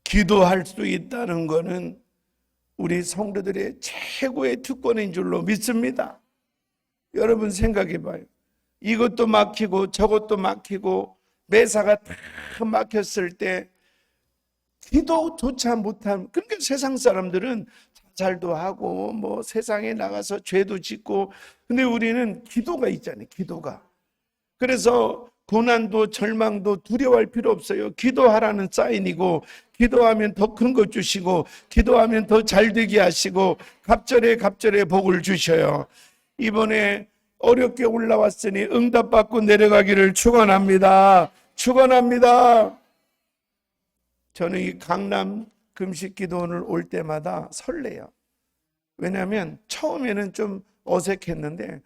기도할 수 있다는 것은 우리 성도들의 최고의 특권인 줄로 믿습니다. 여러분 생각해 봐요. 이것도 막히고 저것도 막히고 매사가 다 막혔을 때 기도조차 못한, 그러니까 세상 사람들은 자살도 하고 뭐 세상에 나가서 죄도 짓고, 근데 우리는 기도가 있잖아요. 기도가. 그래서 고난도 절망도 두려워할 필요 없어요. 기도하라는 사인이고, 기도하면 더 큰 것 주시고, 기도하면 더 잘 되게 하시고, 갑절에 복을 주셔요. 이번에 어렵게 올라왔으니 응답받고 내려가기를 축원합니다. 축원합니다. 저는 이 강남 금식기도원을 올 때마다 설레요. 왜냐하면 처음에는 좀 어색했는데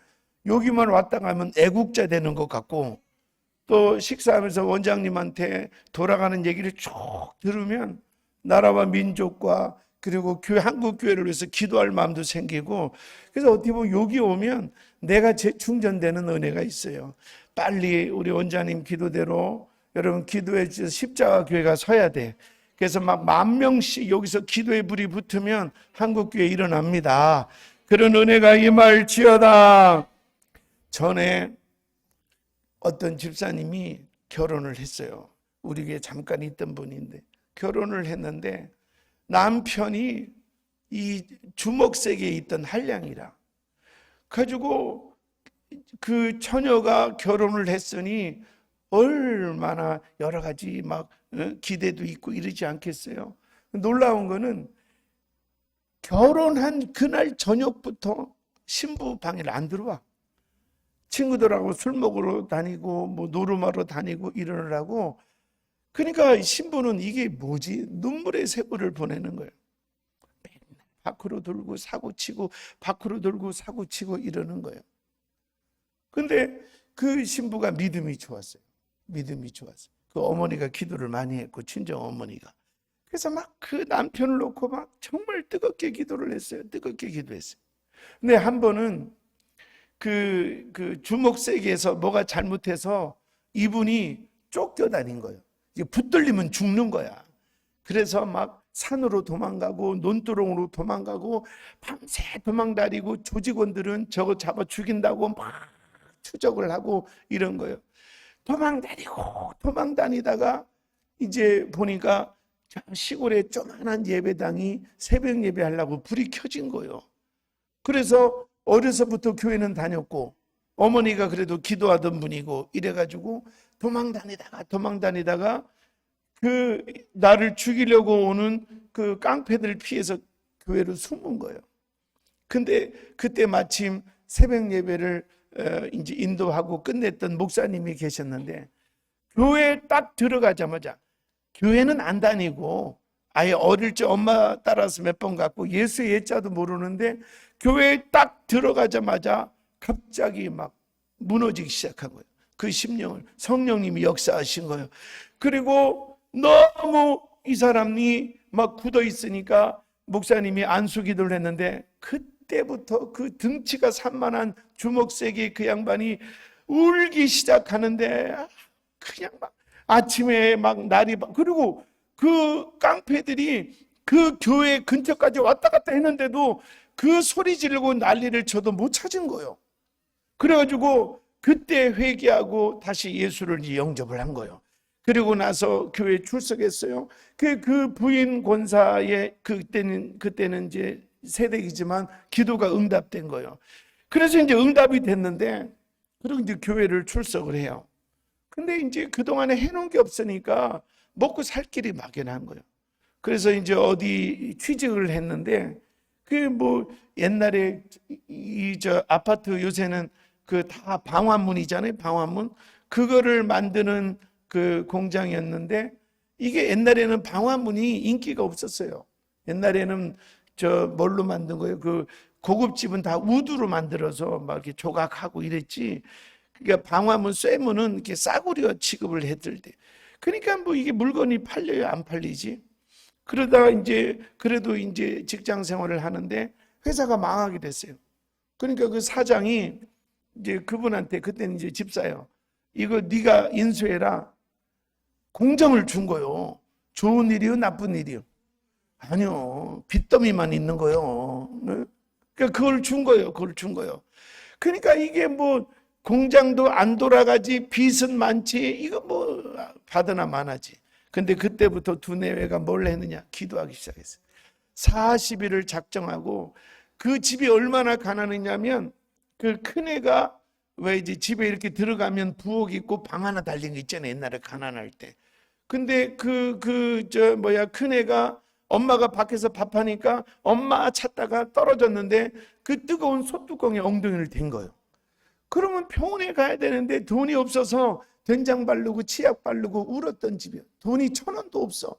여기만 왔다 가면 애국자 되는 것 같고, 또 식사하면서 원장님한테 돌아가는 얘기를 쭉 들으면 나라와 민족과 그리고 교회, 한국 교회를 위해서 기도할 마음도 생기고, 그래서 어떻게 보면 여기 오면 내가 재충전되는 은혜가 있어요. 빨리 우리 원장님 기도대로 여러분 기도해 주셔서 십자가 교회가 서야 돼. 그래서 막 10,000명씩 여기서 기도의 불이 붙으면 한국 교회 일어납니다. 그런 은혜가 임할지어다. 전에 어떤 집사님이 결혼을 했어요. 우리 교회에 잠깐 있던 분인데 결혼을 했는데 남편이 이 주먹세계에 있던 한량이라 가지고 그 처녀가 결혼을 했으니 얼마나 여러 가지 막 기대도 있고 이러지 않겠어요? 놀라운 거는 결혼한 그날 저녁부터 신부 방에를 안 들어와. 친구들하고 술 먹으러 다니고 뭐 노름하러 다니고 이러느라고. 그러니까 신부는 이게 뭐지? 눈물의 세월을 보내는 거예요. 맨날 밖으로 돌고 사고치고 밖으로 돌고 사고치고 이러는 거예요. 근데 그 신부가 믿음이 좋았어요. 믿음이 좋았어요. 그 어머니가 기도를 많이 했고, 친정 어머니가. 그래서 막 그 남편을 놓고 막 정말 뜨겁게 기도를 했어요. 뜨겁게 기도했어요. 근데 한 번은 그 주먹세계에서 뭐가 잘못해서 이분이 쫓겨다닌 거예요. 이게 붙들리면 죽는 거야. 그래서 막 산으로 도망가고 논두렁으로 도망가고 밤새 도망다니고, 조직원들은 저거 잡아 죽인다고 막 추적을 하고 이런 거예요. 도망다니다가 이제 보니까 시골에 조그만한 예배당이 새벽 예배하려고 불이 켜진 거예요. 그래서 어려서부터 교회는 다녔고 어머니가 그래도 기도하던 분이고 이래가지고 도망다니다가 그 나를 죽이려고 오는 그 깡패들 피해서 교회로 숨은 거예요. 근데 그때 마침 새벽 예배를 이제 인도하고 끝냈던 목사님이 계셨는데, 교회에 딱 들어가자마자, 교회는 안 다니고 아예 어릴 적 엄마 따라서 몇 번 갔고 예수의 예자도 모르는데 교회에 딱 들어가자마자 갑자기 막 무너지기 시작한 거예요. 그 심령을 성령님이 역사하신 거예요. 그리고 너무 이 사람이 막 굳어 있으니까 목사님이 안수기도를 했는데, 그때부터 그 등치가 산만한 주먹세기 그 양반이 울기 시작하는데, 그냥 막 아침에 막 날이, 그리고 그 깡패들이 그 교회 근처까지 왔다 갔다 했는데도 그 소리 지르고 난리를 쳐도 못 찾은 거예요. 그래가지고 그때 회개하고 다시 예수를 영접을 한 거예요. 그리고 나서 교회에 출석했어요. 그 부인 권사의 그때는 이제 세대이지만 기도가 응답된 거예요. 그래서 이제 응답이 됐는데, 그리고 이제 교회를 출석을 해요. 근데 이제 그동안에 해놓은 게 없으니까 먹고 살 길이 막연한 거예요. 그래서 이제 어디 취직을 했는데, 그 뭐 옛날에 저 아파트 요새는 그 다 방화문이잖아요. 방화문. 그거를 만드는 그 공장이었는데, 이게 옛날에는 방화문이 인기가 없었어요. 옛날에는 저 뭘로 만든 거예요? 그 고급집은 다 우드로 만들어서 막 이렇게 조각하고 이랬지. 그러니까 방화문, 쇠문은 이렇게 싸구려 취급을 했을 때. 그러니까 뭐 이게 물건이 팔려요, 안 팔리지? 그러다가 이제 그래도 이제 직장 생활을 하는데 회사가 망하게 됐어요. 그러니까 그 사장이 이제 그분한테, 그때는 이제 집사예요. 이거 네가 인수해라. 공장을 준 거예요. 좋은 일이요, 나쁜 일이요? 아니요, 빚더미만 있는 거요. 네? 그러니까 그걸 준 거예요. 그걸 준 거예요. 그러니까 이게 뭐 공장도 안 돌아가지, 빚은 많지, 이거 뭐 받으나 마나지. 근데 그때부터 두뇌가 뭘 했느냐? 기도하기 시작했어요. 40일을 작정하고, 그 집이 얼마나 가난했냐면, 그 큰애가 왜 이제 집에 이렇게 들어가면 부엌 있고 방 하나 달린 거 있잖아요. 옛날에 가난할 때. 근데 큰애가 엄마가 밖에서 밥하니까 엄마 찾다가 떨어졌는데 그 뜨거운 솥뚜껑에 엉덩이를 댄 거예요. 그러면 병원에 가야 되는데 돈이 없어서 된장 바르고 치약 바르고 울었던 집이야. 돈이 1,000원도 없어.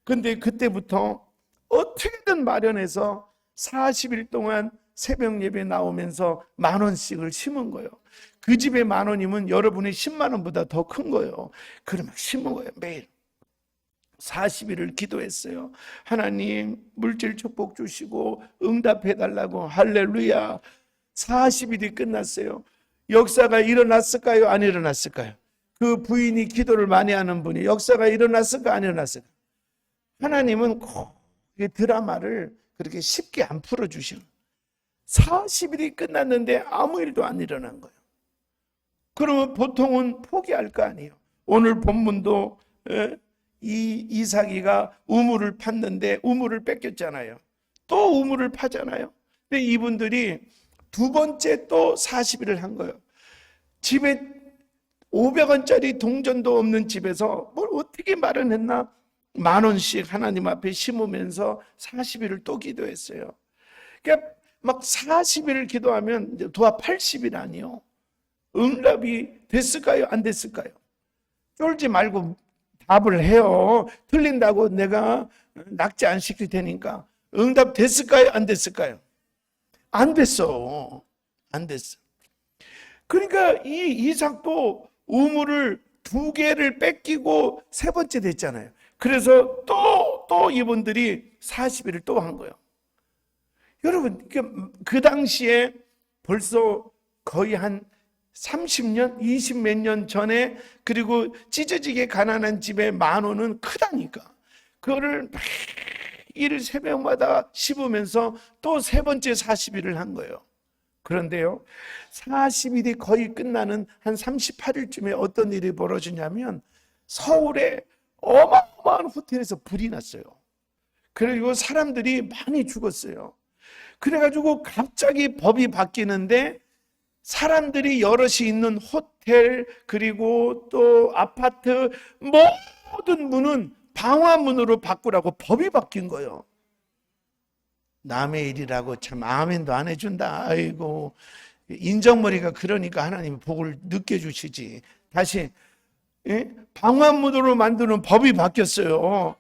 근데 그때부터 어떻게든 마련해서 40일 동안 새벽 예배 나오면서 10,000원씩을 심은 거예요. 그 집에 10,000원이면 여러분의 10만 원보다 더 큰 거예요. 그러면 심은 거예요. 매일 40일을 기도했어요. 하나님 물질 축복 주시고 응답해 달라고. 할렐루야. 40일이 끝났어요. 역사가 일어났을까요? 안 일어났을까요? 그 부인이 기도를 많이 하는 분이 역사가 일어났을까? 안 일어났을까? 하나님은 꼭 드라마를 그렇게 쉽게 안 풀어주셔. 40일이 끝났는데 아무 일도 안 일어난 거예요. 그러면 보통은 포기할 거 아니에요. 오늘 본문도 이 이삭이가 우물을 팠는데 우물을 뺏겼잖아요. 또 우물을 파잖아요. 근데 이분들이 두 번째 또 40일을 한 거예요. 집에 500원짜리 동전도 없는 집에서 뭘 어떻게 마련했나? 10,000원씩 하나님 앞에 심으면서 40일을 또 기도했어요. 그러니까 막 40일을 기도하면 이제 도합 80일 아니요. 응답이 됐을까요? 안 됐을까요? 쫄지 말고 답을 해요. 틀린다고 내가 낙제 안 시킬 테니까. 응답 됐을까요? 안 됐을까요? 안 됐어. 안 됐어. 그러니까 이 이삭도 우물을 2개를 뺏기고 3번째 됐잖아요. 그래서 또 이분들이 40일을 또 한 거예요. 여러분, 그 당시에 벌써 거의 한 30년, 20 몇 년 전에, 그리고 찢어지게 가난한 집에 10,000원은 크다니까. 그거를 매일 새벽마다 씹으면서 또 3번째 40일을 한 거예요. 그런데요, 40일이 거의 끝나는 한 38일쯤에 어떤 일이 벌어지냐면 서울에 어마어마한 호텔에서 불이 났어요. 그리고 사람들이 많이 죽었어요. 그래가지고 갑자기 법이 바뀌는데 사람들이 여럿이 있는 호텔 그리고 또 아파트 모든 문은 방화문으로 바꾸라고 법이 바뀐 거예요. 남의 일이라고 참 아멘도 안 해준다. 아이고, 인정머리가 그러니까 하나님이 복을 늦게 주시지. 다시 방화문으로 만드는 법이 바뀌었어요.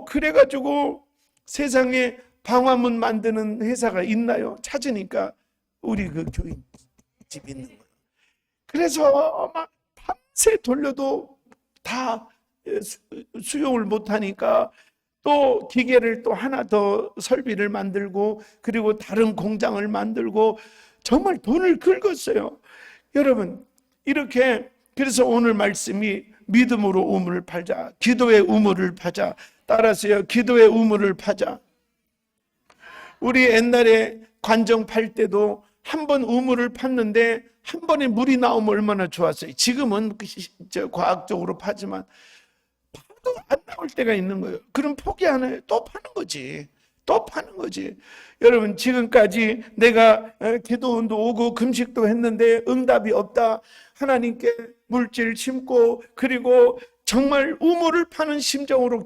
그래가지고 세상에 방화문 만드는 회사가 있나요? 찾으니까 우리 그 교인 집 있는 거예요. 그래서 막 밤새 돌려도 다 수용을 못하니까 또 기계를 또 하나 더 설비를 만들고 그리고 다른 공장을 만들고 정말 돈을 긁었어요. 여러분, 이렇게 그래서 오늘 말씀이 믿음으로 우물을 파자, 기도의 우물을 파자. 따라서요, 기도의 우물을 파자. 우리 옛날에 관정 팔 때도 한 번 우물을 팠는데 한 번에 물이 나오면 얼마나 좋았어요. 지금은 과학적으로 파지만 파도 안 나올 때가 있는 거예요. 그럼 포기 안 해요. 또 파는 거지. 또 파는 거지. 여러분, 지금까지 내가 기도원도 오고 금식도 했는데 응답이 없다. 하나님께 물질 심고 그리고 정말 우물을 파는 심정으로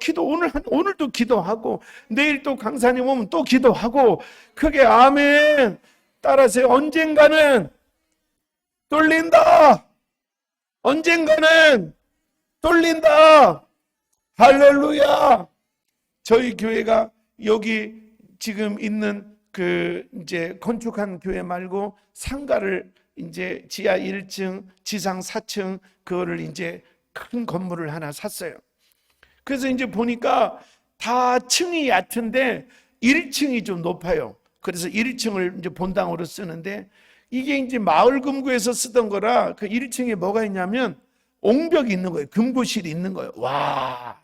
오늘도 기도하고 내일 또 강사님 오면 또 기도하고 그게 아멘. 따라서 언젠가는 뚫린다. 언젠가는 뚫린다. 할렐루야. 저희 교회가 여기 지금 있는 이제 건축한 교회 말고 상가를 이제 지하 1층, 지상 4층 그거를 이제 큰 건물을 하나 샀어요. 그래서 이제 보니까 다 층이 얕은데 1층이 좀 높아요. 그래서 1층을 이제 본당으로 쓰는데 이게 이제 마을금고에서 쓰던 거라 그 1층에 뭐가 있냐면 옹벽이 있는 거예요. 금고실이 있는 거예요. 와,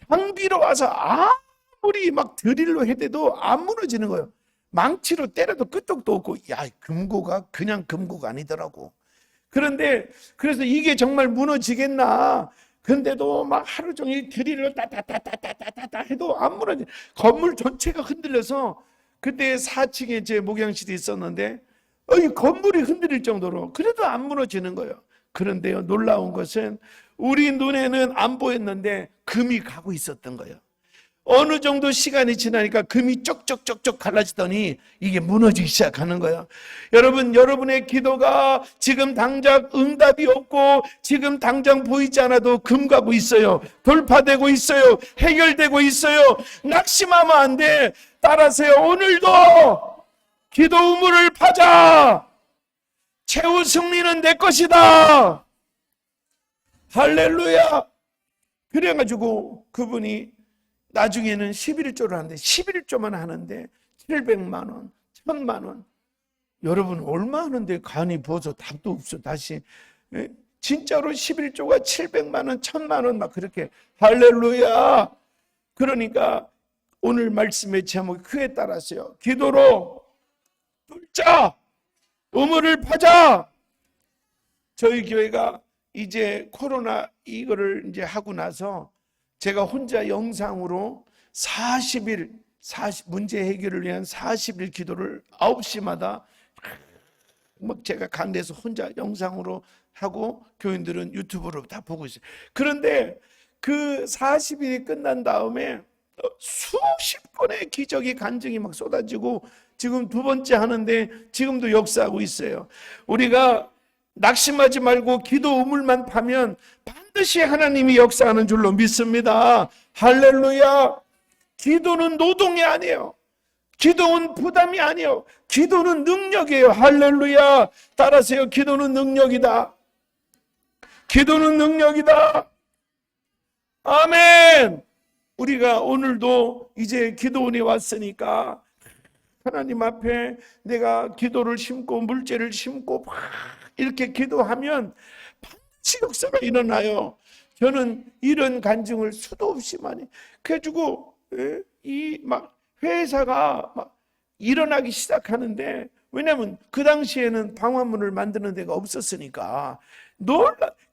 장비로 와서 아무리 막 드릴로 해대도 안 무너지는 거예요. 망치로 때려도 끄떡도 없고, 야, 금고가 그냥 금고가 아니더라고. 그런데 그래서 이게 정말 무너지겠나? 근데도 막 하루 종일 드릴로 따따따따따따따 해도 안 무너져. 건물 전체가 흔들려서 그때 4층에 제 목양실이 있었는데 이 건물이 흔들릴 정도로 그래도 안 무너지는 거예요. 그런데요, 놀라운 것은 우리 눈에는 안 보였는데 금이 가고 있었던 거예요. 어느 정도 시간이 지나니까 금이 쪽쪽쪽쪽 갈라지더니 이게 무너지기 시작하는 거예요. 여러분, 여러분의 기도가 지금 당장 응답이 없고 지금 당장 보이지 않아도 금 가고 있어요. 돌파되고 있어요. 해결되고 있어요. 낙심하면 안 돼. 따라하세요. 오늘도 기도 우물을 파자. 최후 승리는 내 것이다. 할렐루야. 그래가지고 그분이 나중에는 11조를 하는데 11조만 하는데 700만 원, 1000만 원. 여러분 얼마 하는데 간이 부어서 답도 없어. 다시 진짜로 11조가 700만 원, 1000만 원 막 그렇게. 할렐루야. 그러니까 오늘 말씀의 제목이 그에 따라서요. 기도로 뚫자. 우물을 파자. 저희 교회가 이제 코로나 이거를 이제 하고 나서 제가 혼자 영상으로 40일 문제 해결을 위한 40일 기도를 9시마다 막 제가 강대에서 혼자 영상으로 하고 교인들은 유튜브로 다 보고 있어요. 그런데 그 40일이 끝난 다음에 수십 건의 기적이 간증이 막 쏟아지고 지금 두 번째 하는데 지금도 역사하고 있어요. 우리가 낙심하지 말고 기도 우물만 파면 반드시 하나님이 역사하는 줄로 믿습니다. 할렐루야. 기도는 노동이 아니에요. 기도는 부담이 아니에요. 기도는 능력이에요. 할렐루야. 따라하세요. 기도는 능력이다. 기도는 능력이다. 아멘. 우리가 오늘도 이제 기도원에 왔으니까 하나님 앞에 내가 기도를 심고 물질을 심고 막 이렇게 기도하면 반드시 역사가 일어나요. 저는 이런 간증을 수도 없이 많이 그래가지고 이 막 회사가 막 일어나기 시작하는데, 왜냐하면 그 당시에는 방화문을 만드는 데가 없었으니까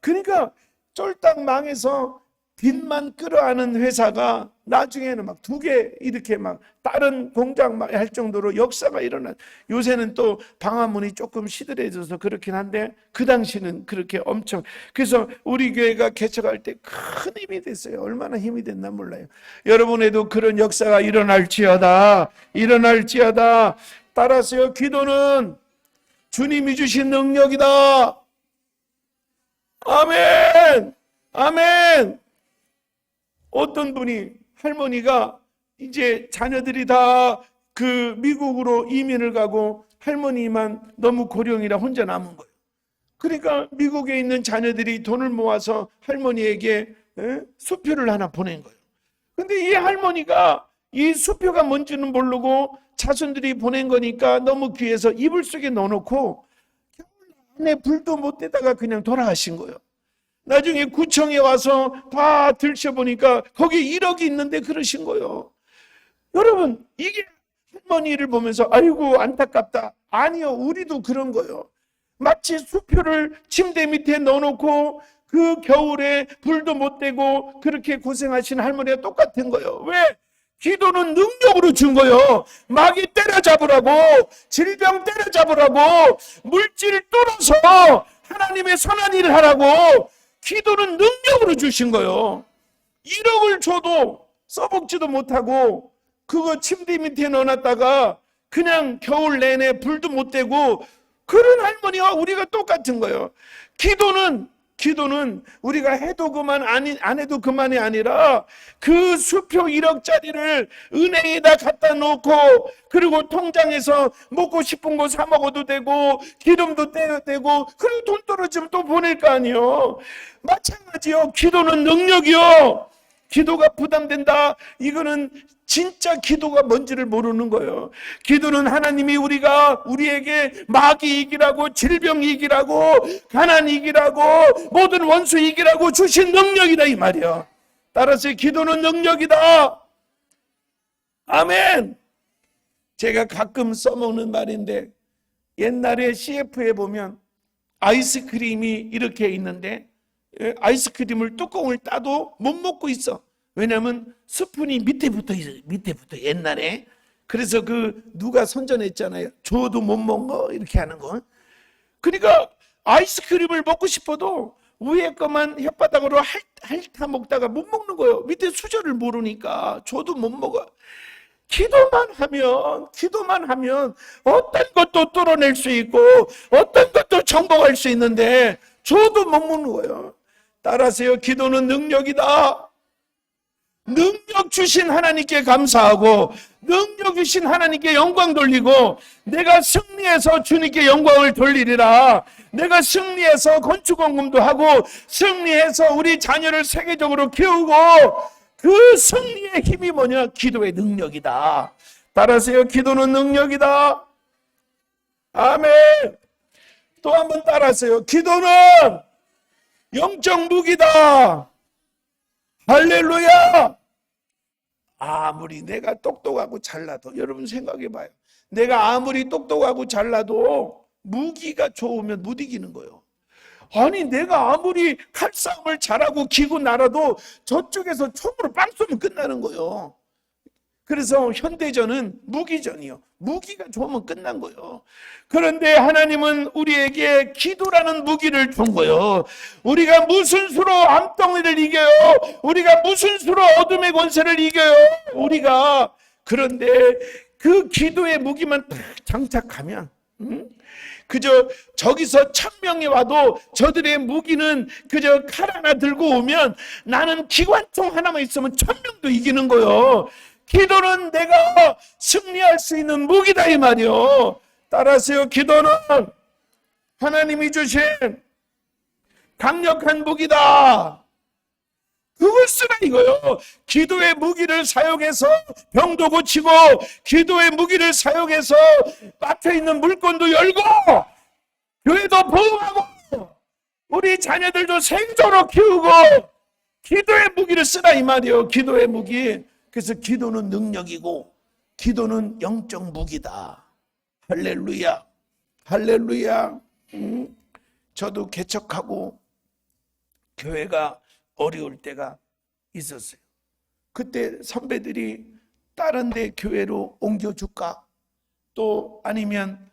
그러니까 쫄딱 망해서 빚만 끌어안은 회사가 나중에는 막 2개 이렇게 막 다른 공장 막 할 정도로 역사가 일어난. 요새는 또 방화문이 조금 시들해져서 그렇긴 한데 그 당시는 그렇게 엄청. 그래서 우리 교회가 개척할 때 큰 힘이 됐어요. 얼마나 힘이 됐나 몰라요. 여러분에도 그런 역사가 일어날지어다. 일어날지어다. 따라서요. 기도는 주님이 주신 능력이다. 아멘. 아멘. 어떤 분이 할머니가 이제 자녀들이 다 그 미국으로 이민을 가고 할머니만 너무 고령이라 혼자 남은 거예요. 그러니까 미국에 있는 자녀들이 돈을 모아서 할머니에게 수표를 하나 보낸 거예요. 근데 이 할머니가 이 수표가 뭔지는 모르고 자손들이 보낸 거니까 너무 귀해서 이불 속에 넣어놓고 안에 불도 못 대다가 그냥 돌아가신 거예요. 나중에 구청에 와서 다 들춰보니까 거기 1억이 있는데 그러신 거예요. 여러분, 이게 할머니를 보면서 아이고 안타깝다. 아니요, 우리도 그런 거예요. 마치 수표를 침대 밑에 넣어놓고 그 겨울에 불도 못 대고 그렇게 고생하신 할머니가 똑같은 거예요. 왜? 기도는 능력으로 준 거예요. 마귀 때려잡으라고, 질병 때려잡으라고, 물질 뚫어서 하나님의 선한 일을 하라고 기도는 능력으로 주신 거예요. 1억을 줘도 써먹지도 못하고 그거 침대 밑에 넣어놨다가 그냥 겨울 내내 불도 못 대고 그런 할머니와 우리가 똑같은 거예요. 기도는 우리가 해도 그만 안 해도 그만이 아니라 그 수표 1억짜리를 은행에다 갖다 놓고 그리고 통장에서 먹고 싶은 거 사 먹어도 되고 기름도 떼야 되고 그리고 돈 떨어지면 또 보낼 거 아니에요. 마찬가지요. 기도는 능력이요. 기도가 부담된다. 이거는 진짜 기도가 뭔지를 모르는 거예요. 기도는 하나님이 우리에게 마귀 이기라고, 질병 이기라고, 가난 이기라고, 모든 원수 이기라고 주신 능력이다 이 말이야. 따라서 기도는 능력이다. 아멘. 제가 가끔 써먹는 말인데, 옛날에 CF에 보면 아이스크림이 이렇게 있는데 아이스크림을 뚜껑을 따도 못 먹고 있어. 왜냐하면 스푼이 밑에 붙어 있어. 밑에 붙어, 옛날에. 그래서 누가 선전했잖아요. 줘도 못 먹어, 이렇게 하는 거. 그러니까 아이스크림을 먹고 싶어도 위에 것만 혓바닥으로 핥아 먹다가 못 먹는 거예요. 밑에 수저를 모르니까 줘도 못 먹어. 기도만 하면 어떤 것도 뚫어낼 수 있고 어떤 것도 정복할 수 있는데 줘도 못 먹는 거예요. 따라서요, 기도는 능력이다. 능력 주신 하나님께 감사하고 능력 주신 하나님께 영광 돌리고, 내가 승리해서 주님께 영광을 돌리리라. 내가 승리해서 건축원금도 하고 승리해서 우리 자녀를 세계적으로 키우고, 그 승리의 힘이 뭐냐? 기도의 능력이다. 따라서요, 기도는 능력이다. 아멘. 또 한번 따라서요, 기도는 영적 무기다. 할렐루야. 아무리 내가 똑똑하고 잘나도, 여러분 생각해 봐요. 내가 아무리 똑똑하고 잘나도 무기가 좋으면 못 이기는 거예요. 아니, 내가 아무리 칼싸움을 잘하고 기고 날아도 저쪽에서 총으로 빵 쏘면 끝나는 거예요. 그래서 현대전은 무기전이요. 무기가 좋으면 끝난 거예요. 그런데 하나님은 우리에게 기도라는 무기를 준 거예요. 우리가 무슨 수로 암덩이를 이겨요? 우리가 무슨 수로 어둠의 권세를 이겨요? 우리가. 그런데 그 기도의 무기만 딱 장착하면, 그저 저기서 1000명이 와도 저들의 무기는 그저 칼 하나 들고 오면 나는 기관총 하나만 있으면 1000명도 이기는 거예요. 기도는 내가 승리할 수 있는 무기다, 이 말이요. 따라서요, 기도는 하나님이 주신 강력한 무기다. 그걸 쓰라 이거요. 기도의 무기를 사용해서 병도 고치고, 기도의 무기를 사용해서 막혀있는 물건도 열고, 교회도 보호하고, 우리 자녀들도 생존으로 키우고, 기도의 무기를 쓰라 이 말이요. 기도의 무기. 그래서 기도는 능력이고 기도는 영적 무기다. 할렐루야. 할렐루야. 저도 개척하고 교회가 어려울 때가 있었어요. 그때 선배들이 다른 데 교회로 옮겨줄까? 또 아니면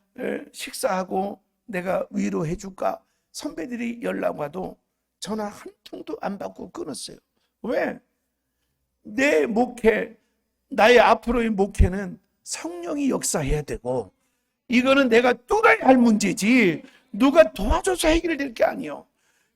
식사하고 내가 위로해 줄까? 선배들이 연락 와도 전화 한 통도 안 받고 끊었어요. 왜? 내 목회, 나의 앞으로의 목회는 성령이 역사해야 되고, 이거는 내가 뚫어야 할 문제지 누가 도와줘서 해결될 게 아니에요.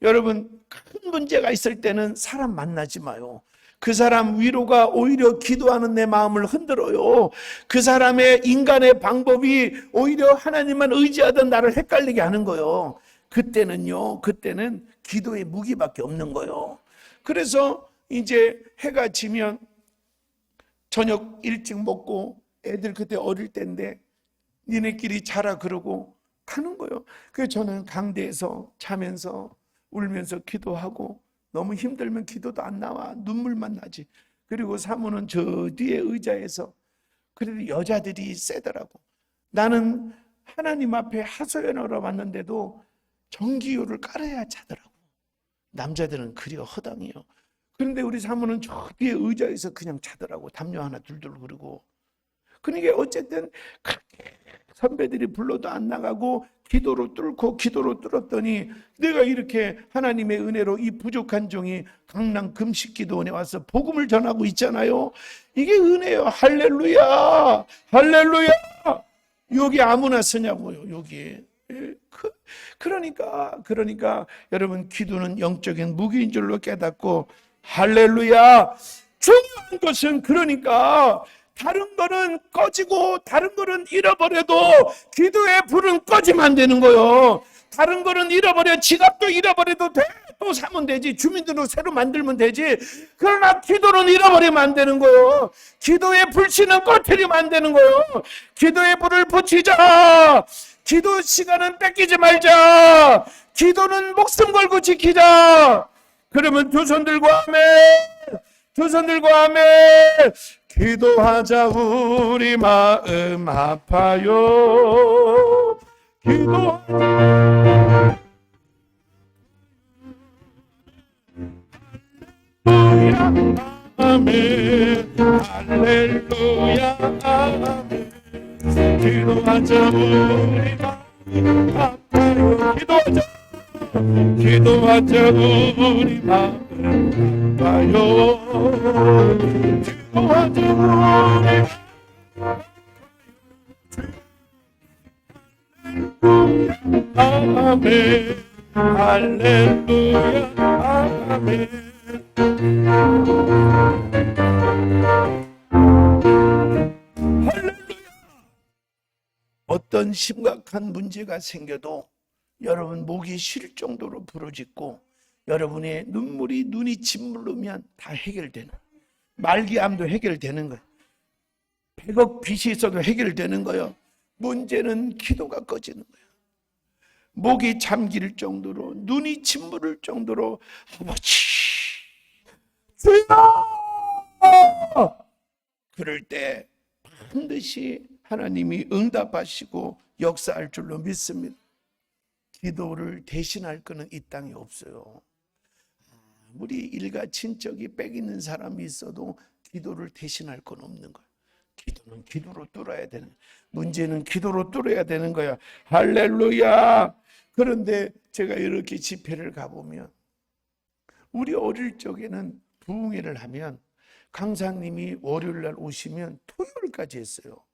여러분, 큰 문제가 있을 때는 사람 만나지 마요. 그 사람 위로가 오히려 기도하는 내 마음을 흔들어요. 그 사람의 인간의 방법이 오히려 하나님만 의지하던 나를 헷갈리게 하는 거예요. 그때는 기도의 무기밖에 없는 거예요. 그래서 이제 해가 지면 저녁 일찍 먹고, 애들 그때 어릴 때인데 니네끼리 자라 그러고 가는 거예요. 그래서 저는 강대에서 자면서 울면서 기도하고, 너무 힘들면 기도도 안 나와. 눈물만 나지. 그리고 사모는 저 뒤에 의자에서, 그래도 여자들이 세더라고. 나는 하나님 앞에 하소연하러 왔는데도 정기요를 깔아야 자더라고. 남자들은 그려 허당이요. 그런데 우리 사모는 저 뒤에 의자에서 그냥 자더라고. 담요 하나 둘둘 그러고. 그러니까 어쨌든 선배들이 불러도 안 나가고 기도로 뚫었더니 내가 이렇게 하나님의 은혜로 이 부족한 종이 강남 금식기도원에 와서 복음을 전하고 있잖아요. 이게 은혜예요. 할렐루야. 할렐루야. 여기 아무나 쓰냐고요. 여기. 그러니까 여러분, 기도는 영적인 무기인 줄로 깨닫고, 할렐루야. 중요한 것은, 그러니까 다른 거는 꺼지고 다른 거는 잃어버려도 기도의 불은 꺼지면 안 되는 거예요. 다른 거는 잃어버려, 지갑도 잃어버려도 돼. 또 사면 되지. 주민등록 새로 만들면 되지. 그러나 기도는 잃어버리면 안 되는 거예요. 기도의 불씨는 꺼트리면 안 되는 거예요. 기도의 불을 붙이자. 기도 시간은 뺏기지 말자. 기도는 목숨 걸고 지키자. 그러면 두 손 들고 아멘. 두 손 들고 아멘. 기도하자 우리 마음 아파요. 기도하자 아멘. 할렐루야 아멘. 기도하자 우리 마음 아파요. 기도하자 우리 마음 아파요. 기도하자 우리 아멘. 할렐루야 아멘. 할렐루야. 어떤 심각한 문제가 생겨도 여러분 목이 쉴 정도로 부러짓고 여러분의 눈이 짓무르면 다 해결되는, 말기암도 해결되는 거예요. 100억 빚이 있어도 해결되는 거예요. 문제는 기도가 꺼지는 거예요. 목이 잠길 정도로, 눈이 짓무를 정도로 아버지 주여! 그럴 때 반드시 하나님이 응답하시고 역사할 줄로 믿습니다. 기도를 대신할 거는 이 땅에 없어요. 우리 일가 친척이 빽 있는 사람이 있어도 기도를 대신할 건 없는 거예요. 기도는 기도로 뚫어야 되는, 문제는 기도로 뚫어야 되는 거야. 할렐루야. 그런데 제가 이렇게 집회를 가보면, 우리 어릴 적에는 부흥회를 하면 강사님이 월요일날 오시면 토요일까지 했어요.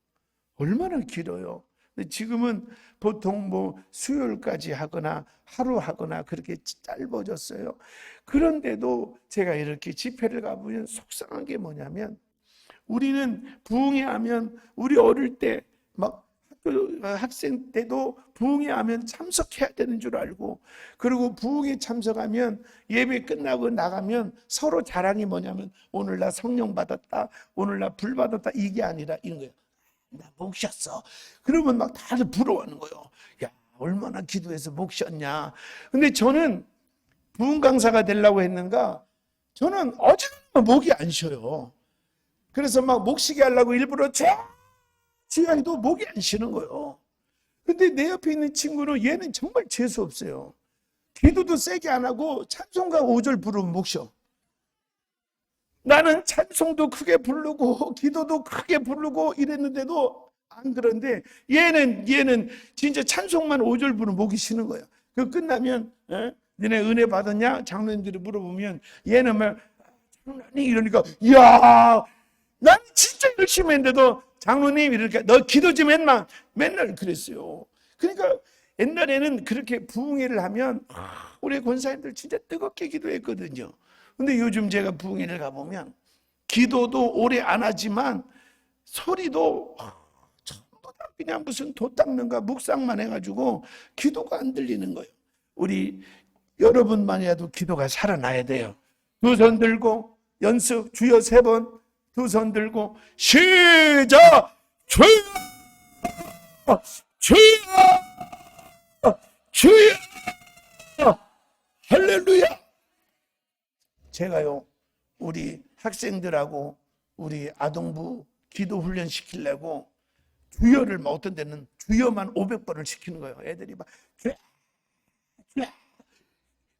얼마나 길어요. 근데 지금은 보통 수요일까지 하거나 하루 하거나 그렇게 짧아졌어요. 그런데도 제가 이렇게 집회를 가보면 속상한 게 뭐냐면, 우리는 부흥회 하면, 우리 어릴 때 막 학생 때도 부흥회 하면 참석해야 되는 줄 알고, 그리고 부흥회 참석하면 예배 끝나고 나가면 서로 자랑이 뭐냐면, 오늘 나 성령 받았다, 오늘 나 불 받았다, 이게 아니라 이런 거예요. 나 목 쉬었어. 그러면 막 다들 부러워하는 거예요. 야, 얼마나 기도해서 목 쉬었냐. 근데 저는 부흥 강사가 되려고 했는가, 저는 어지간하면 목이 안 쉬어요. 그래서 막 목 쉬게 하려고 일부러 해도 목이 안 쉬는 거예요. 근데 내 옆에 있는 친구는, 얘는 정말 재수 없어요. 기도도 세게 안 하고 찬송가 5절 부르면 목 쉬어. 나는 찬송도 크게 부르고 기도도 크게 부르고 이랬는데도 안 그런데, 얘는 진짜 찬송만 5절 부르면 목이 쉬는 거예요. 그 끝나면 너네 은혜 받았냐? 장로님들이 물어보면 얘는 막 장로님 이러니까, 이야, 난 진짜 열심히 했는데도 장로님 이러니까 너 기도 좀 했나? 맨날 그랬어요. 그러니까 옛날에는 그렇게 부흥회를 하면 우리 권사님들 진짜 뜨겁게 기도했거든요. 근데 요즘 제가 부흥회를 가보면 기도도 오래 안 하지만 소리도 전부 다 그냥 무슨 도 닦는가 묵상만 해가지고 기도가 안 들리는 거예요. 우리 여러분만이라도 기도가 살아나야 돼요. 두 손 들고 연습, 주여 3번, 두 손 들고 시작! 주여! 주여! 주여! 할렐루야! 제가요, 우리 학생들하고 우리 아동부 기도 훈련 시키려고 주여를 막 어떤 데는 주여만 500번을 시키는 거예요. 애들이 막 주여, 주여.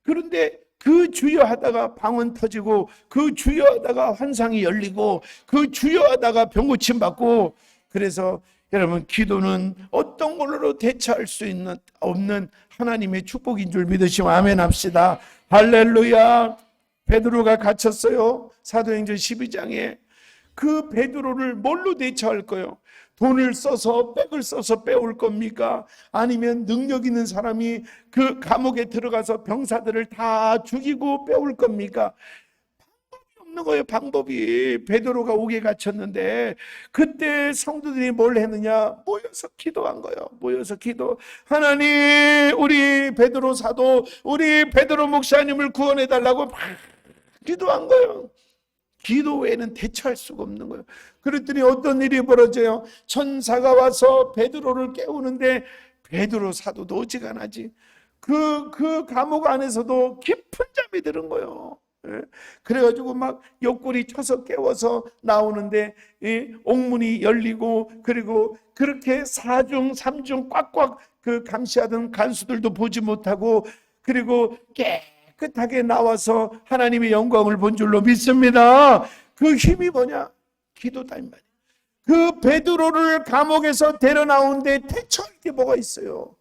그런데 그 주여 하다가 방언 터지고, 그 주여 하다가 환상이 열리고, 그 주여 하다가 병 고침 받고. 그래서 여러분, 기도는 어떤 걸로 대처할 수 없는 하나님의 축복인 줄 믿으시면 아멘 합시다. 할렐루야. 베드로가 갇혔어요. 사도행전 12장에. 그 베드로를 뭘로 대처할 거예요? 돈을 써서, 백을 써서 빼올 겁니까? 아니면 능력 있는 사람이 그 감옥에 들어가서 병사들을 다 죽이고 빼올 겁니까? 방법이 없는 거예요. 방법이. 베드로가 옥에 갇혔는데 그때 성도들이 뭘 했느냐? 모여서 기도한 거예요. 모여서 기도. 하나님, 우리 베드로 사도, 우리 베드로 목사님을 구원해 달라고 막 기도한 거예요. 기도 외에는 대처할 수가 없는 거예요. 그랬더니 어떤 일이 벌어져요? 천사가 와서 베드로를 깨우는데 베드로 사도도 어지간하지. 그 감옥 안에서도 깊은 잠이 드는 거예요. 예? 그래가지고 막 옆구리 쳐서 깨워서 나오는데 옥문이 열리고, 그리고 그렇게 4중 3중 꽉꽉 그 감시하던 간수들도 보지 못하고, 그리고 깨끗하게 나와서 하나님의 영광을 본 줄로 믿습니다. 그 힘이 뭐냐? 기도다 이 말이에요. 그 베드로를 감옥에서 데려 나오는데 대처할 게 뭐가 있어요?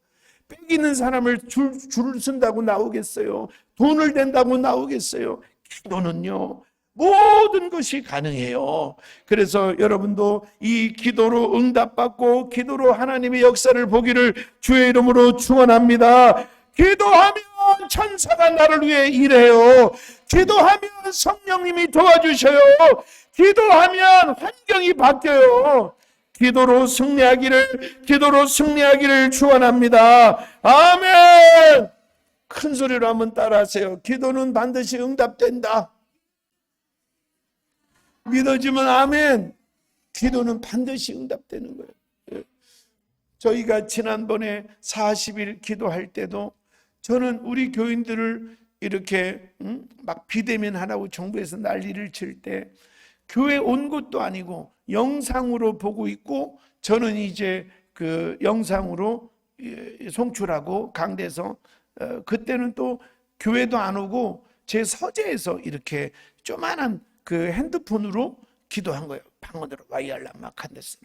뺏기는 사람을 줄을 쓴다고 나오겠어요? 돈을 댄다고 나오겠어요? 기도는요, 모든 것이 가능해요. 그래서 여러분도 이 기도로 응답받고 기도로 하나님의 역사를 보기를 주의 이름으로 축원합니다. 기도하면 천사가 나를 위해 일해요. 기도하면 성령님이 도와주셔요. 기도하면 환경이 바뀌어요. 기도로 승리하기를 축원합니다. 아멘. 큰 소리로 한번 따라하세요. 기도는 반드시 응답된다. 믿어지면 아멘. 기도는 반드시 응답되는 거예요. 저희가 지난번에 40일 기도할 때도 저는 우리 교인들을 이렇게 막 비대면 하라고 정부에서 난리를 칠 때 교회 온 것도 아니고 영상으로 보고 있고, 저는 이제 그 영상으로 송출하고 강대에서 그때는 또 교회도 안 오고 제 서재에서 이렇게 조만한 그 핸드폰으로 기도한 거예요. 방언으로 와이알라 마칸데스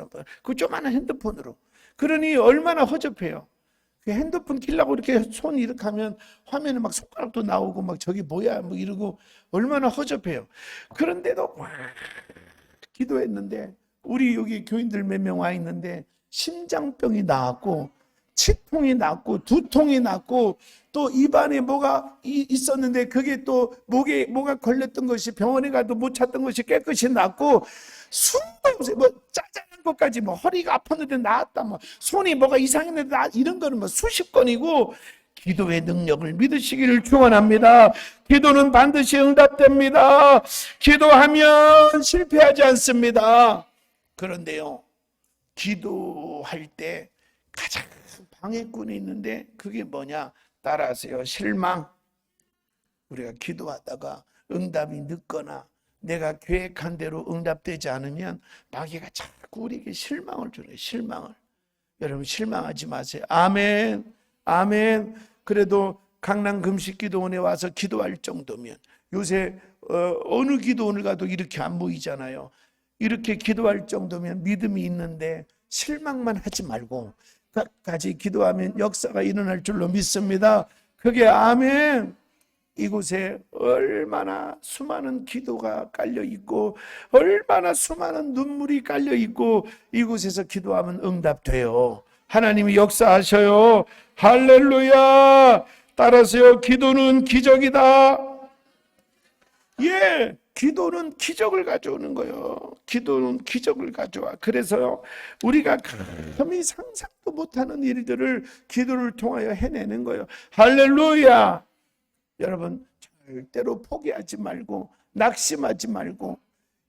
그 조만한 핸드폰으로. 그러니 얼마나 허접해요. 그 핸드폰 킬라고 이렇게 손 이렇게 하면 화면에 막 손가락도 나오고 막 저기 뭐야 뭐 이러고 얼마나 허접해요. 그런데도 막 기도했는데 우리 여기 교인들 몇 명 와 있는데 심장병이 나왔고 치통이 났고 두통이 났고 또 입안에 뭐가 있었는데 그게 또 목에 뭐가 걸렸던 것이 병원에 가도 못 찾던 것이 깨끗이 났고, 숨도 없어요. 뭐 짜잘한 것까지 뭐 허리가 아팠는데 나았다, 뭐 손이 뭐가 이상했는데 이런 거는 뭐 수십 건이고. 기도의 능력을 믿으시기를 축원합니다. 기도는 반드시 응답됩니다. 기도하면 실패하지 않습니다. 그런데요, 기도할 때 가장 방해꾼이 있는데 그게 뭐냐? 따라하세요. 실망. 우리가 기도하다가 응답이 늦거나 내가 계획한 대로 응답되지 않으면 마귀가 자꾸 우리에게 실망을 주네요. 실망을. 여러분 실망하지 마세요. 아멘. 아멘. 그래도 강남 금식기도원에 와서 기도할 정도면, 요새 어느 기도원을 가도 이렇게 안 모이잖아요. 이렇게 기도할 정도면 믿음이 있는데 실망만 하지 말고 끝까지 기도하면 역사가 일어날 줄로 믿습니다. 그게 아멘. 이곳에 얼마나 수많은 기도가 깔려있고 얼마나 수많은 눈물이 깔려있고, 이곳에서 기도하면 응답돼요. 하나님이 역사하셔요. 할렐루야. 따라서요, 기도는 기적이다. 예, 기도는 기적을 가져오는 거예요. 기도는 기적을 가져와. 그래서요, 우리가 감히 상상도 못하는 일들을 기도를 통하여 해내는 거예요. 할렐루야. 여러분 절대로 포기하지 말고 낙심하지 말고,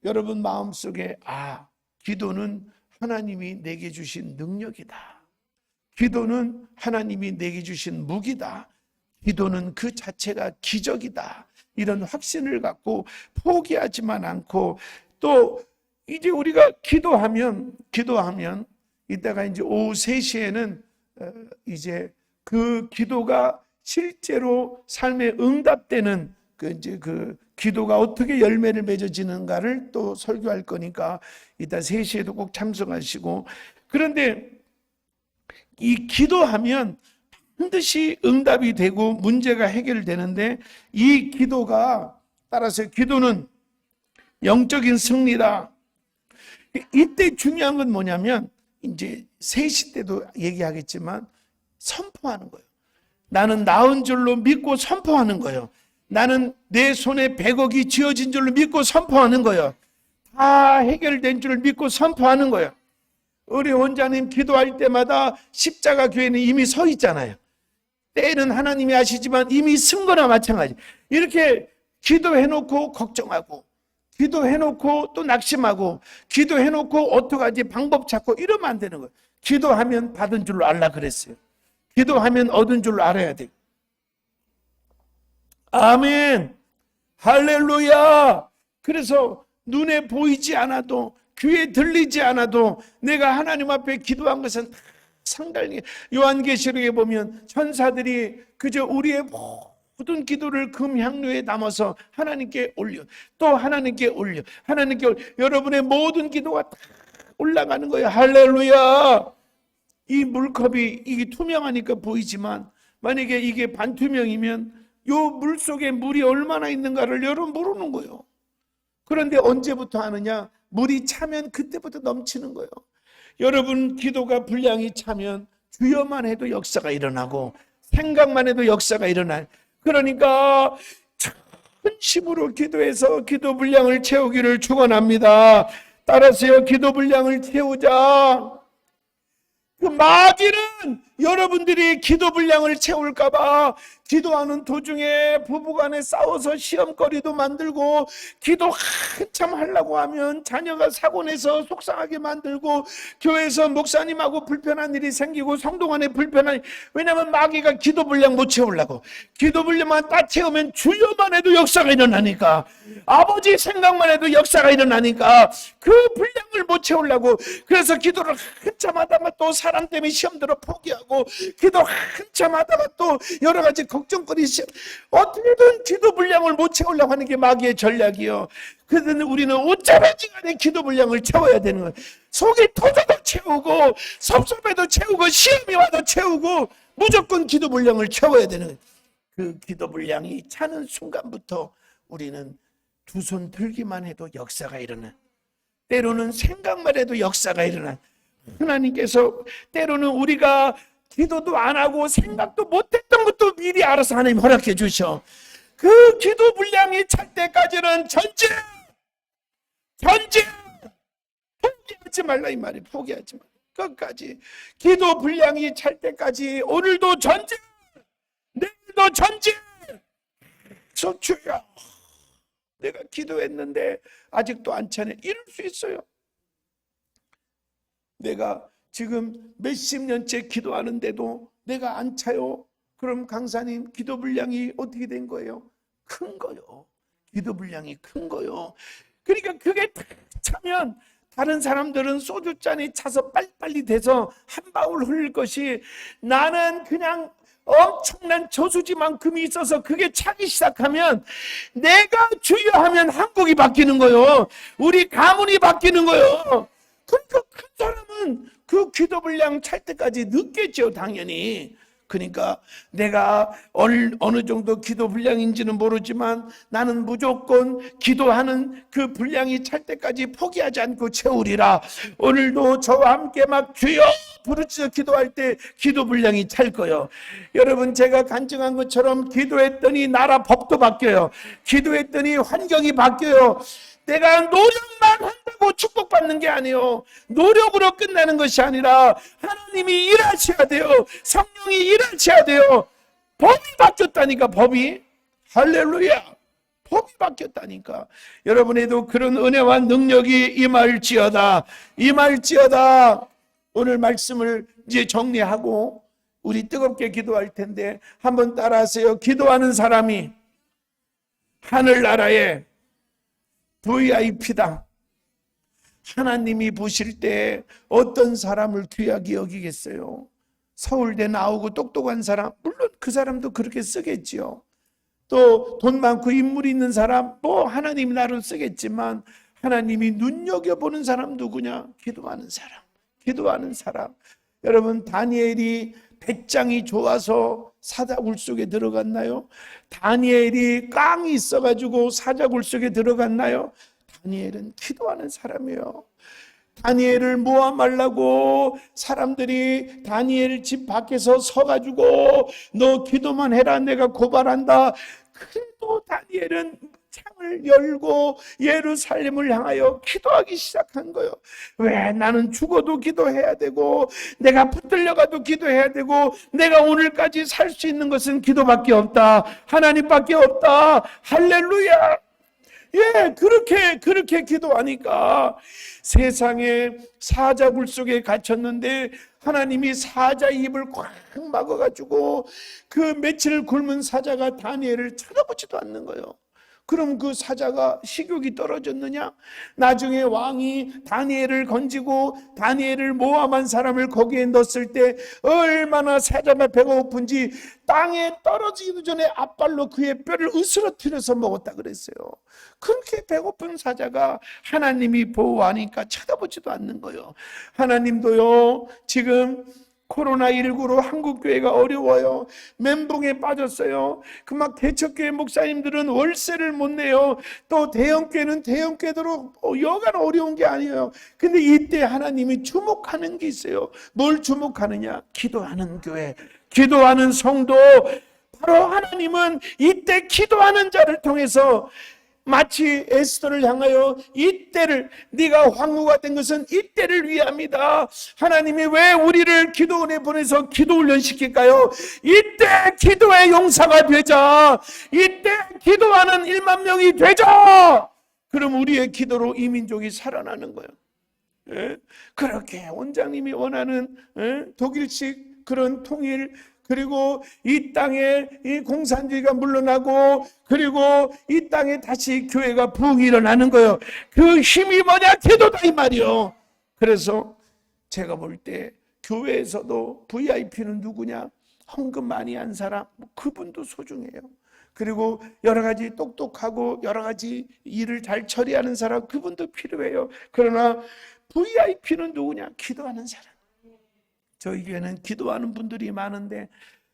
여러분 마음속에 기도는 하나님이 내게 주신 능력이다. 기도는 하나님이 내게 주신 무기다. 기도는 그 자체가 기적이다. 이런 확신을 갖고 포기하지만 않고, 또 이제 우리가 기도하면 이따가 이제 오후 3시에는 이제 그 기도가 실제로 삶에 응답되는 그 기도가 어떻게 열매를 맺어지는가를 또 설교할 거니까 이따 3시에도 꼭 참석하시고. 그런데 이 기도하면 반드시 응답이 되고 문제가 해결되는데, 이 기도가, 따라서 기도는 영적인 승리다. 이때 중요한 건 뭐냐면, 이제 3시 때도 얘기하겠지만 선포하는 거예요. 나는 나은 줄로 믿고 선포하는 거예요. 나는 내 손에 100억이 쥐어진 줄로 믿고 선포하는 거예요. 다 해결된 줄 믿고 선포하는 거예요. 우리 원장님 기도할 때마다 십자가 교회는 이미 서 있잖아요. 때는 하나님이 아시지만 이미 쓴 거나 마찬가지. 이렇게 기도해놓고 걱정하고, 기도해놓고 또 낙심하고, 기도해놓고 어떡하지 방법 찾고 이러면 안 되는 거예요. 기도하면 받은 줄로 알라 그랬어요. 기도하면 얻은 줄로 알아야 돼요. 아멘. 할렐루야. 그래서 눈에 보이지 않아도, 귀에 들리지 않아도 내가 하나님 앞에 기도한 것은 상당히, 요한계시록에 보면 천사들이 그저 우리의 모든 기도를 금향료에 담아서 하나님께 올려, 또 하나님께 올려, 하나님께 올려. 여러분의 모든 기도가 다 올라가는 거예요. 할렐루야. 이 물컵이 이게 투명하니까 보이지만 만약에 이게 반투명이면 요 물 속에 물이 얼마나 있는가를 여러분 모르는 거예요. 그런데 언제부터 하느냐? 물이 차면 그때부터 넘치는 거예요. 여러분 기도가 분량이 차면 주여만 해도 역사가 일어나고 생각만 해도 역사가 일어나요. 그러니까 전심으로 기도해서 기도 분량을 채우기를 축원합니다. 따라서요, 기도 분량을 채우자. 그 마귀는 여러분들이 기도 분량을 채울까봐 기도하는 도중에 부부간에 싸워서 시험거리도 만들고, 기도 한참 하려고 하면 자녀가 사고 내서 속상하게 만들고, 교회에서 목사님하고 불편한 일이 생기고, 성도 간에 불편한, 왜냐하면 마귀가 기도 분량 못 채우려고. 기도 분량만 딱 채우면 주여만 해도 역사가 일어나니까, 아버지 생각만 해도 역사가 일어나니까 그 분량을 못 채우려고. 그래서 기도를 한참 하다가 또 사람 때문에 시험 들어 포기하고, 기도 한참 하다가 또 여러 가지 걱정거리, 어떻게든 기도 분량을 못 채우려고 하는 게 마귀의 전략이요. 그래서 우리는 어쩌든지 간에 기도 분량을 채워야 되는 거예요. 속이 터져도 채우고, 섭섭해도 채우고, 시험이 와도 채우고, 무조건 기도 분량을 채워야 되는 거예요. 그 기도 분량이 차는 순간부터 우리는 두 손 들기만 해도 역사가 일어나, 때로는 생각만 해도 역사가 일어나. 하나님께서 때로는 우리가 기도도 안 하고 생각도 못했던 것도 미리 알아서 하나님 허락해 주셔. 그 기도 분량이 찰 때까지는 전쟁 포기하지 말라, 이 말이. 포기하지 말라. 끝까지 기도 분량이 찰 때까지 오늘도 전쟁, 내일도 전쟁. 주여, 내가 기도했는데 아직도 안 차네. 이럴 수 있어요. 내가 지금 몇십 년째 기도하는데도 내가 안 차요. 그럼 강사님, 기도 분량이 어떻게 된 거예요? 큰 거요. 기도 분량이 큰 거요. 그러니까 그게 다 차면 다른 사람들은 소주잔이 차서 빨리빨리 돼서 한 방울 흘릴 것이, 나는 그냥 엄청난 저수지만큼이 있어서 그게 차기 시작하면 내가 주여하면 한국이 바뀌는 거요. 우리 가문이 바뀌는 거요. 그러니까 큰 사람은 그 기도 분량 찰 때까지 늦겠죠, 당연히. 그러니까 내가 어느 정도 기도 분량인지는 모르지만 나는 무조건 기도하는 그 분량이 찰 때까지 포기하지 않고 채우리라. 오늘도 저와 함께 막 주여 부르짖어 기도할 때 기도 분량이 찰 거예요. 여러분, 제가 간증한 것처럼 기도했더니 나라 법도 바뀌어요. 기도했더니 환경이 바뀌어요. 내가 노력만 한다고 축복받는 게 아니에요. 노력으로 끝나는 것이 아니라 하나님이 일하셔야 돼요. 성령이 일하셔야 돼요. 법이 바뀌었다니까, 법이. 할렐루야. 법이 바뀌었다니까. 여러분에도 그런 은혜와 능력이 임할지어다. 임할지어다. 오늘 말씀을 이제 정리하고 우리 뜨겁게 기도할 텐데 한번 따라하세요. 기도하는 사람이 하늘나라에 VIP다. 하나님이 보실 때 어떤 사람을 귀하게 여기겠어요? 서울대 나오고 똑똑한 사람, 물론 그 사람도 그렇게 쓰겠지요. 또 돈 많고 인물 있는 사람, 뭐 하나님이 나를 쓰겠지만 하나님이 눈여겨보는 사람 누구냐? 기도하는 사람. 기도하는 사람. 여러분, 다니엘이 배짱이 좋아서 사자굴 속에 들어갔나요? 다니엘이 깡이 있어가지고 사자굴 속에 들어갔나요? 다니엘은 기도하는 사람이에요. 다니엘을 모아 말라고 사람들이 다니엘 집 밖에서 서가지고 너 기도만 해라, 내가 고발한다. 그래도 다니엘은 창을 열고 예루살렘을 향하여 기도하기 시작한 거예요. 왜? 나는 죽어도 기도해야 되고 내가 붙들려가도 기도해야 되고 내가 오늘까지 살 수 있는 것은 기도밖에 없다. 하나님밖에 없다. 할렐루야. 예, 그렇게 기도하니까 세상에 사자굴 속에 갇혔는데 하나님이 사자 입을 꽉 막아가지고 그 며칠 굶은 사자가 다니엘을 쳐다보지도 않는 거예요. 그럼 그 사자가 식욕이 떨어졌느냐? 나중에 왕이 다니엘을 건지고 다니엘을 모함한 사람을 거기에 넣었을 때 얼마나 사자가 배가 고픈지 땅에 떨어지기도 전에 앞발로 그의 뼈를 으스러뜨려서 먹었다 그랬어요. 그렇게 배고픈 사자가 하나님이 보호하니까 쳐다보지도 않는 거예요. 하나님도요, 지금 코로나19로 한국교회가 어려워요. 멘붕에 빠졌어요. 그 막 대척교회 목사님들은 월세를 못 내요. 또 대형교회는 대형교회대로 여간 어려운 게 아니에요. 근데 이때 하나님이 주목하는 게 있어요. 뭘 주목하느냐? 기도하는 교회, 기도하는 성도. 바로 하나님은 이때 기도하는 자를 통해서 마치 에스더를 향하여 이때를, 네가 황후가 된 것은 이때를 위함이다. 하나님이 왜 우리를 기도원에 보내서 기도 훈련 시킬까요? 이때 기도의 용사가 되자. 이때 기도하는 1만 명이 되자. 그럼 우리의 기도로 이 민족이 살아나는 거예요. 예? 그렇게 원장님이 원하는 독일식 그런 통일, 그리고 이 땅에 이 공산주의가 물러나고, 그리고 이 땅에 다시 교회가 부흥이 일어나는 거예요. 그 힘이 뭐냐? 기도다 이 말이요. 그래서 제가 볼 때 교회에서도 VIP는 누구냐? 헌금 많이 한 사람, 그분도 소중해요. 그리고 여러 가지 똑똑하고 여러 가지 일을 잘 처리하는 사람, 그분도 필요해요. 그러나 VIP는 누구냐? 기도하는 사람. 저희 교회는 기도하는 분들이 많은데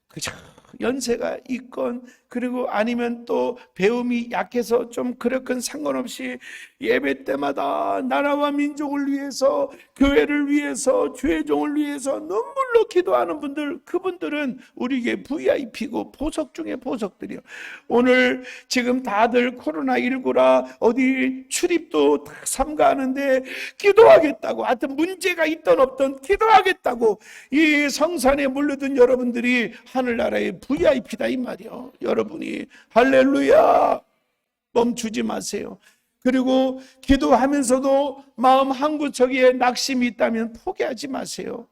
그저 연세가 있건, 그리고 아니면 또 배움이 약해서 좀 그렇건 상관없이 예배 때마다 나라와 민족을 위해서, 교회를 위해서, 죄종을 위해서 눈물로 기도하는 분들, 그분들은 우리에게 VIP고 보석 중에 보석들이요. 오늘 지금 다들 코로나19라 어디 출입도 다 삼가하는데 기도하겠다고, 하여튼 문제가 있던 없던 기도하겠다고 이 성산에 몰려든 여러분들이 하늘나라의 VIP다 이 말이요. 여러분이 할렐루야, 멈추지 마세요. 그리고 기도하면서도 마음 한구석에 낙심이 있다면 포기하지 마세요.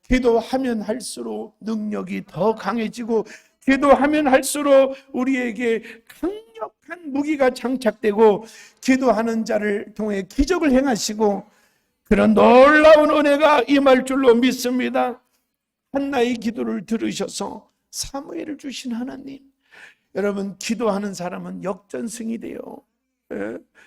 기도하면 할수록 능력이 더 강해지고, 기도하면 할수록 우리에게 강력한 무기가 장착되고, 기도하는 자를 통해 기적을 행하시고 그런 놀라운 은혜가 임할 줄로 믿습니다. 한나의 기도를 들으셔서 사무엘을 주신 하나님, 여러분 기도하는 사람은 역전승이 돼요.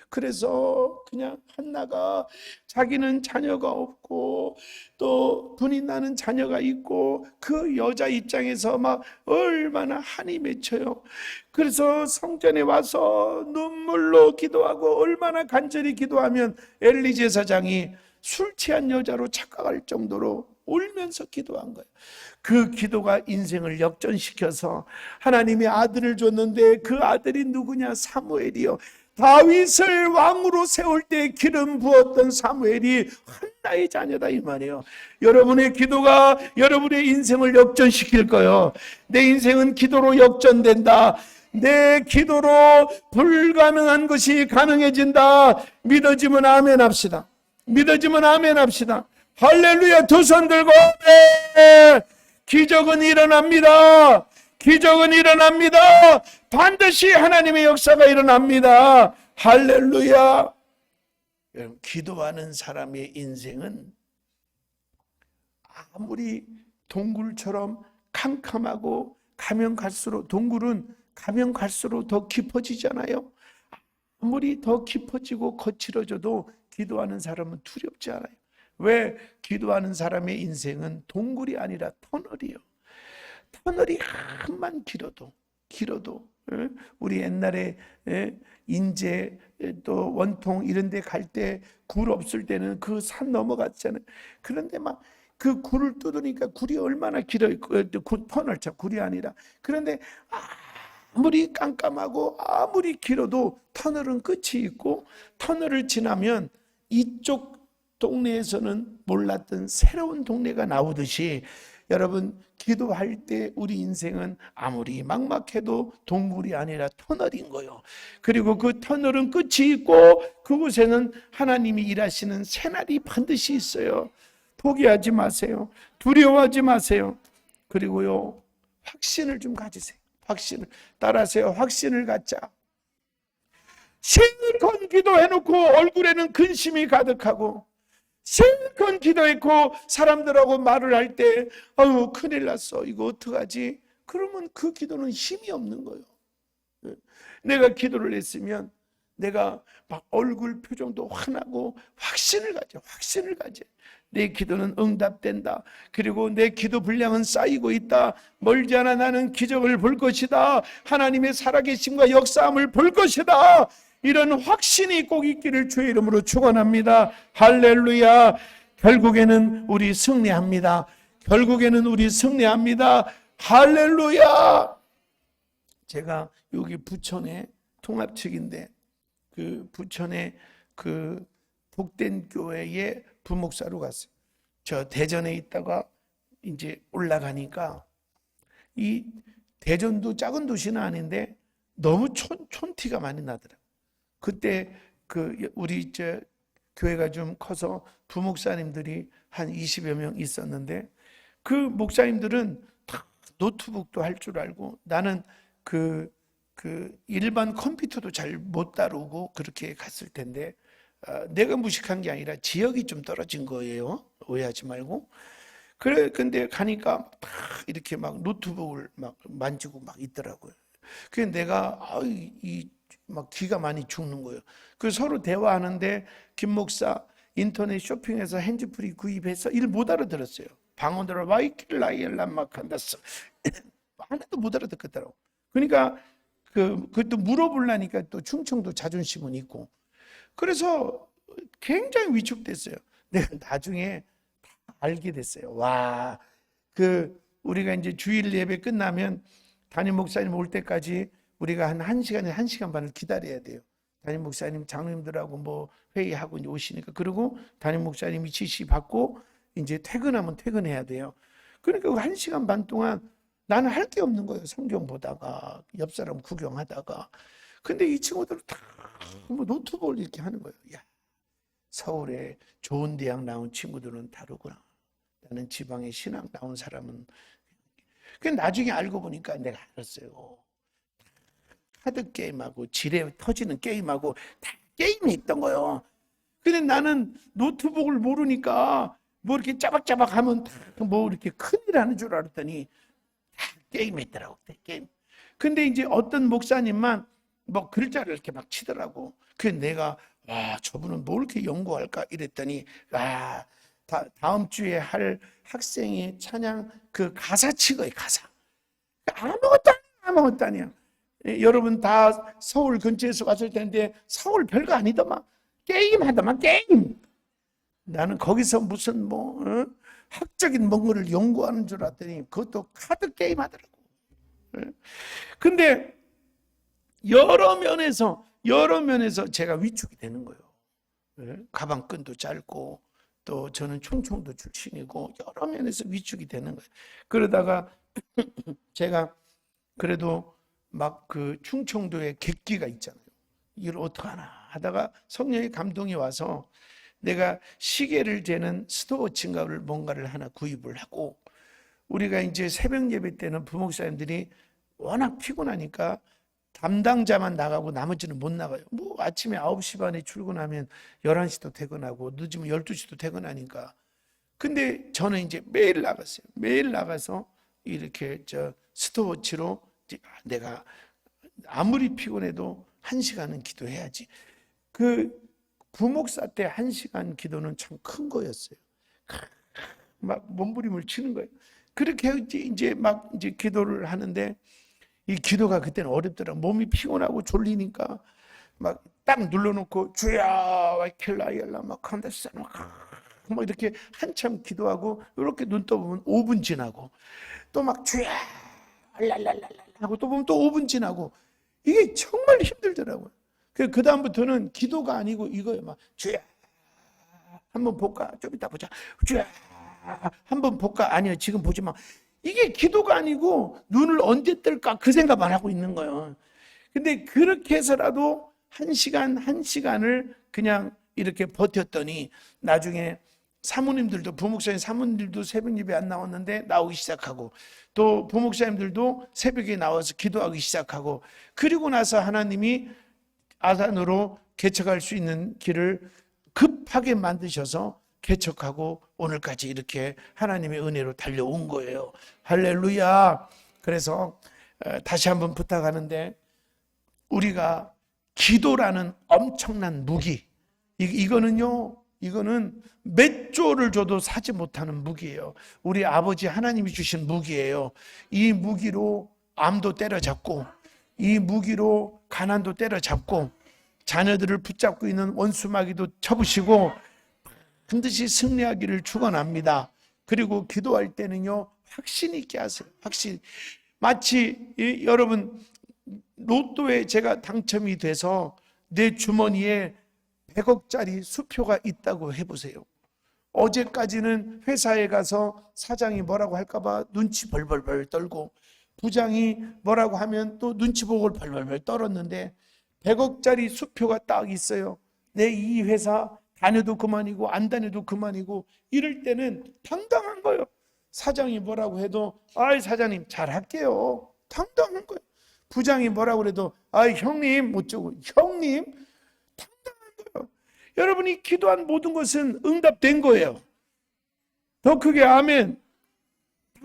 그래서 그냥 한나가 자기는 자녀가 없고 또 분이 나는 자녀가 있고 그 여자 입장에서 막 얼마나 한이 맺혀요. 그래서 성전에 와서 눈물로 기도하고, 얼마나 간절히 기도하면 엘리 제사장이 술 취한 여자로 착각할 정도로 울면서 기도한 거예요. 그 기도가 인생을 역전시켜서 하나님이 아들을 줬는데, 그 아들이 누구냐? 사무엘이요. 다윗을 왕으로 세울 때 기름 부었던 사무엘이 한나의 자녀다 이 말이에요. 여러분의 기도가 여러분의 인생을 역전시킬 거예요. 내 인생은 기도로 역전된다. 내 기도로 불가능한 것이 가능해진다. 믿어지면 아멘 합시다. 믿어지면 아멘 합시다. 할렐루야. 두 손 들고 네. 기적은 일어납니다. 기적은 일어납니다. 반드시 하나님의 역사가 일어납니다. 할렐루야. 여러분, 기도하는 사람의 인생은 아무리 동굴처럼 캄캄하고 가면 갈수록, 동굴은 가면 갈수록 더 깊어지잖아요. 아무리 더 깊어지고 거칠어져도 기도하는 사람은 두렵지 않아요. 왜? 기도하는 사람의 인생은 동굴이 아니라 터널이에요. 터널이 한만 길어도 우리 옛날에 인제 또 원통 이런 데 갈 때 굴 없을 때는 그 산 넘어갔잖아요. 그런데 막 그 굴을 뚫으니까 굴이 얼마나 길어요. 터널차 굴이 아니라. 그런데 아무리 깜깜하고 아무리 길어도 터널은 끝이 있고, 터널을 지나면 이쪽 동네에서는 몰랐던 새로운 동네가 나오듯이, 여러분 기도할 때 우리 인생은 아무리 막막해도 동굴이 아니라 터널인 거예요. 그리고 그 터널은 끝이 있고 그곳에는 하나님이 일하시는 새날이 반드시 있어요. 포기하지 마세요. 두려워하지 마세요. 그리고요, 확신을 좀 가지세요. 확신을 따라하세요. 확신을 갖자. 실컷 기도해놓고 얼굴에는 근심이 가득하고, 실컷 기도했고 사람들하고 말을 할 때 아유 큰일 났어, 이거 어떡하지? 그러면 그 기도는 힘이 없는 거예요. 내가 기도를 했으면 내가 막 얼굴 표정도 환하고 확신을 가져. 내 기도는 응답된다. 그리고 내 기도 분량은 쌓이고 있다. 멀지 않아 나는 기적을 볼 것이다. 하나님의 살아계심과 역사함을 볼 것이다. 이런 확신이 꼭 있기를 주의 이름으로 축원합니다. 할렐루야. 결국에는 우리 승리합니다. 할렐루야. 제가 여기 부천에 통합측인데 그 부천에 그 복된 교회에 부목사로 갔어요. 저 대전에 있다가 이제 올라가니까 이 대전도 작은 도시는 아닌데 너무 촌티가 많이 나더라고요. 그때 그 우리 저 교회가 좀 커서 부목사님들이 한 20여 명 있었는데 그 목사님들은 다 노트북도 할 줄 알고, 나는 그 일반 컴퓨터도 잘 못 다루고 그렇게 갔을 텐데 내가 무식한 게 아니라 지역이 좀 떨어진 거예요. 오해하지 말고. 그래, 근데 가니까 막 이렇게 막 노트북을 막 만지고 막 있더라고요. 그래서 내가 막 기가 많이 죽는 거예요. 그 서로 대화하는데 김 목사 인터넷 쇼핑에서 핸즈프리 구입해서 일 못 알아들었어요. 방언으로 와이킬라이엘란 막 한다서 하나도 못 알아듣겠더라고. 그러니까 그것도 물어보려니까 또 충청도 자존심은 있고, 그래서 굉장히 위축됐어요. 내가 나중에 다 알게 됐어요. 와, 우리가 이제 주일 예배 끝나면 담임 목사님 올 때까지 우리가 한 1시간에 1시간 반을 기다려야 돼요. 담임 목사님, 장로님들하고 뭐 회의하고 이제 오시니까. 그리고 담임 목사님이 지시 받고 이제 퇴근하면 퇴근해야 돼요. 그러니까 1시간 반 동안 나는 할 게 없는 거예요. 성경 보다가 옆 사람 구경하다가. 근데 이 친구들은 다 뭐 노트북을 이렇게 하는 거예요. 야, 서울에 좋은 대학 나온 친구들은 다르구나. 나는 지방에 신학 나온 사람은. 그 나중에 알고 보니까 내가 알았어요. 카드 게임하고 지뢰 터지는 게임하고 다 게임이 있던 거예요. 근데 나는 노트북을 모르니까 뭐 이렇게 짜박짜박 하면 뭐 이렇게 큰일 하는 줄 알았더니 다 게임했더라고. 게임. 근데 이제 어떤 목사님만 뭐 글자를 이렇게 막 치더라고. 그래서 내가 와, 저분은 뭘 이렇게 연구할까 이랬더니 다음 주에 할 학생의 찬양 그 가사 치고요. 가사. 아무것도 아니야. 여러분 다 서울 근처에서 왔을 텐데 서울 별거 아니더만. 게임 하더만, 게임. 나는 거기서 무슨 학적인 뭔가를 연구하는 줄 알았더니 그것도 카드 게임 하더라고. 근데 여러 면에서 제가 위축이 되는 거예요. 가방끈도 짧고 또 저는 충청도 출신이고 여러 면에서 위축이 되는 거예요. 그러다가 제가 그래도 막 그 충청도에 객기가 있잖아요. 이걸 어떡하나 하다가 성령의 감동이 와서 내가 시계를 재는 스톱워치인가를 뭔가를 하나 구입을 하고, 우리가 이제 새벽 예배 때는 부목사님들이 워낙 피곤하니까 담당자만 나가고 나머지는 못 나가요. 뭐 아침에 9시 반에 출근하면 11시도 퇴근하고 늦으면 12시도 퇴근하니까. 근데 저는 이제 매일 나갔어요. 매일 나가서 이렇게 스톱워치로 내가 아무리 피곤해도 1시간은 기도해야지. 그 부목사 때 1시간 기도는 참 큰 거였어요. 막 몸부림을 치는 거예요. 그렇게 이제 기도를 하는데 이 기도가 그때는 어렵더라고요. 몸이 피곤하고 졸리니까 막 딱 눌러놓고 주야 와이켈라이엘라 막 한다시잖아. 막 이렇게 한참 기도하고 이렇게 눈 떠보면 5분 지나고 또 막 주야 랄랄랄랄 하고 또 보면 또 5분 지나고 이게 정말 힘들더라고요. 그 다음부터는 기도가 아니고 이거예요. 막 주야 한번 볼까? 좀 이따 보자. 주야 한번 볼까? 아니요 지금 보지 마. 이게 기도가 아니고 눈을 언제 뜰까 그 생각만 하고 있는 거예요. 근데 그렇게 해서라도 1시간을 그냥 이렇게 버텼더니 나중에 사모님들도, 부목사님 사모님들도 새벽 예배 안 나왔는데 나오기 시작하고, 또 부목사님들도 새벽에 나와서 기도하기 시작하고, 그리고 나서 하나님이 아산으로 개척할 수 있는 길을 급하게 만드셔서 개척하고 오늘까지 이렇게 하나님의 은혜로 달려온 거예요. 할렐루야. 그래서 다시 한번 부탁하는데, 우리가 기도라는 엄청난 무기, 이거는 몇 조를 줘도 사지 못하는 무기예요. 우리 아버지 하나님이 주신 무기예요. 이 무기로 암도 때려잡고, 이 무기로 가난도 때려잡고, 자녀들을 붙잡고 있는 원수마귀도 쳐부시고 반드시 승리하기를 축원합니다. 그리고 기도할 때는요, 확신 있게 하세요. 확신. 마치 여러분, 로또에 제가 당첨이 돼서 내 주머니에 100억짜리 수표가 있다고 해보세요. 어제까지는 회사에 가서 사장이 뭐라고 할까봐 눈치 벌벌벌 떨고, 부장이 뭐라고 하면 또 눈치 보고 벌벌벌 떨었는데, 100억짜리 수표가 딱 있어요. 내 이 회사 다녀도 그만이고 안 다녀도 그만이고, 이럴 때는 당당한 거예요. 사장이 뭐라고 해도 아이 사장님 잘할게요. 당당한 거예요. 부장이 뭐라고 해도 아이 형님 못주고 형님, 당당한 거예요. 여러분이 기도한 모든 것은 응답된 거예요. 더 크게 아멘.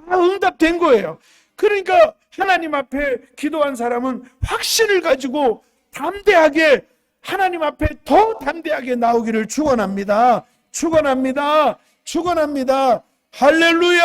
다 응답된 거예요. 그러니까 하나님 앞에 기도한 사람은 확신을 가지고 담대하게, 하나님 앞에 더 담대하게 나오기를 축원합니다. 축원합니다. 축원합니다. 할렐루야.